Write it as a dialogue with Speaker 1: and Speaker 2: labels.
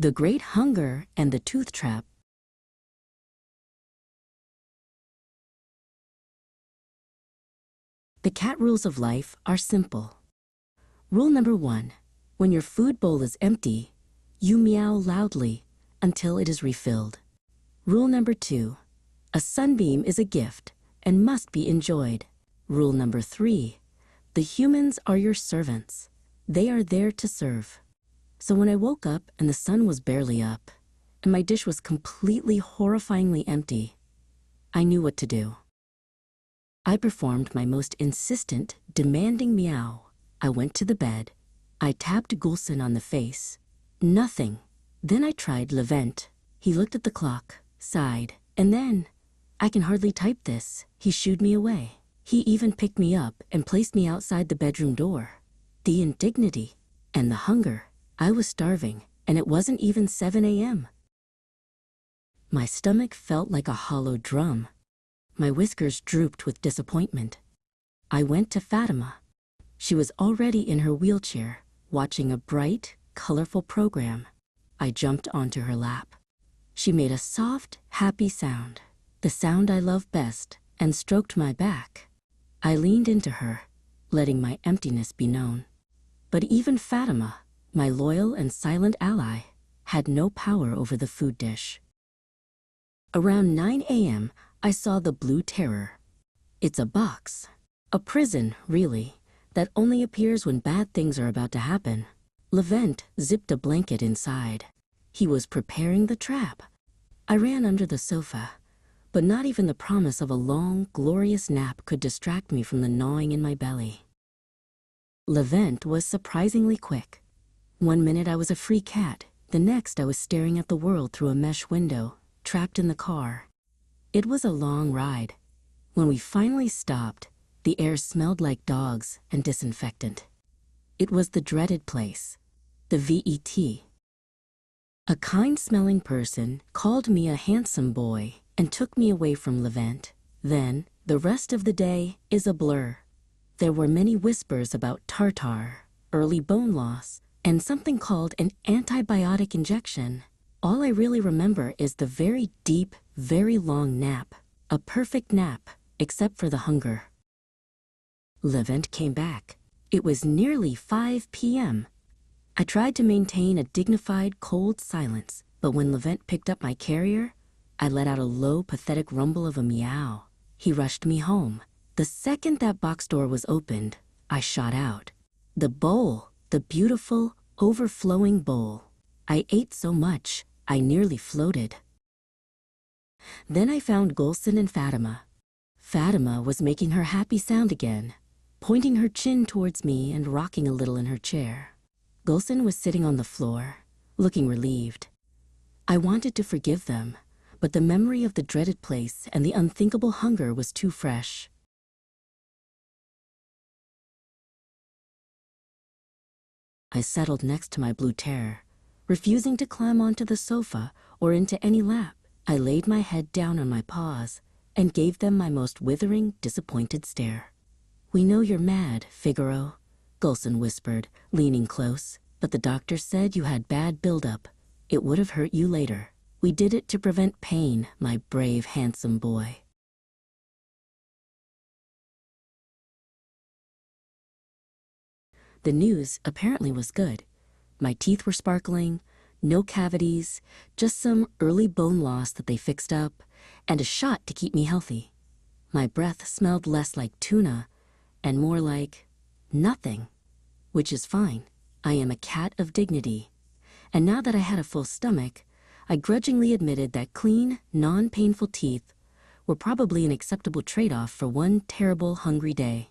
Speaker 1: The Great Hunger and the Tooth Trap. The cat rules of life are simple. Rule number 1. When your food bowl is empty, you meow loudly until it is refilled. Rule number 2. A sunbeam is a gift and must be enjoyed. Rule number 3. The humans are your servants. They are there to serve. So when I woke up and the sun was barely up, and my dish was completely horrifyingly empty, I knew what to do. I performed my most insistent, demanding meow. I went to the bed. I tapped Gulsen on the face. Nothing. Then I tried Levent. He looked at the clock, sighed, and then, "I can hardly type this." He shooed me away. He even picked me up and placed me outside the bedroom door. The indignity and the hunger. I was starving, and it wasn't even 7 a.m. My stomach felt like a hollow drum. My whiskers drooped with disappointment. I went to Fatima. She was already in her wheelchair, watching a bright, colorful program. I jumped onto her lap. She made a soft, happy sound, the sound I love best, and stroked my back. I leaned into her, letting my emptiness be known. But even Fatima, my loyal and silent ally, had no power over the food dish. Around 9 a.m., I saw the Blue Terror. It's a box, a prison, really, that only appears when bad things are about to happen. Levent zipped a blanket inside. He was preparing the trap. I ran under the sofa, but not even the promise of a long, glorious nap could distract me from the gnawing in my belly. Levent was surprisingly quick. 1 minute I was a free cat, the next I was staring at the world through a mesh window, trapped in the car. It was a long ride. When we finally stopped, the air smelled like dogs and disinfectant. It was the dreaded place, the VET. A kind-smelling person called me a handsome boy and took me away from Levent. Then, the rest of the day is a blur. There were many whispers about tartar, early bone loss, and something called an antibiotic injection. All I really remember is the very deep, very long nap. A perfect nap, except for the hunger. Levent came back. It was nearly 5 p.m. I tried to maintain a dignified, cold silence, but when Levent picked up my carrier, I let out a low, pathetic rumble of a meow. He rushed me home. The second that box door was opened, I shot out. The bowl, the beautiful, overflowing bowl. I ate so much, I nearly floated. Then I found Gulsen and Fatima. Fatima was making her happy sound again, pointing her chin towards me and rocking a little in her chair. Gulsen was sitting on the floor, looking relieved. I wanted to forgive them, but the memory of the dreaded place and the unthinkable hunger was too fresh. I settled next to my Blue Terror, refusing to climb onto the sofa or into any lap. I laid my head down on my paws and gave them my most withering, disappointed stare. "We know you're mad, Figaro," Gulsen whispered, leaning close, "but the doctor said you had bad buildup. It would have hurt you later. We did it to prevent pain, my brave, handsome boy." The news apparently was good. My teeth were sparkling, no cavities, just some early bone loss that they fixed up, and a shot to keep me healthy. My breath smelled less like tuna and more like nothing, which is fine. I am a cat of dignity. And now that I had a full stomach, I grudgingly admitted that clean, non-painful teeth were probably an acceptable trade-off for one terrible, hungry day.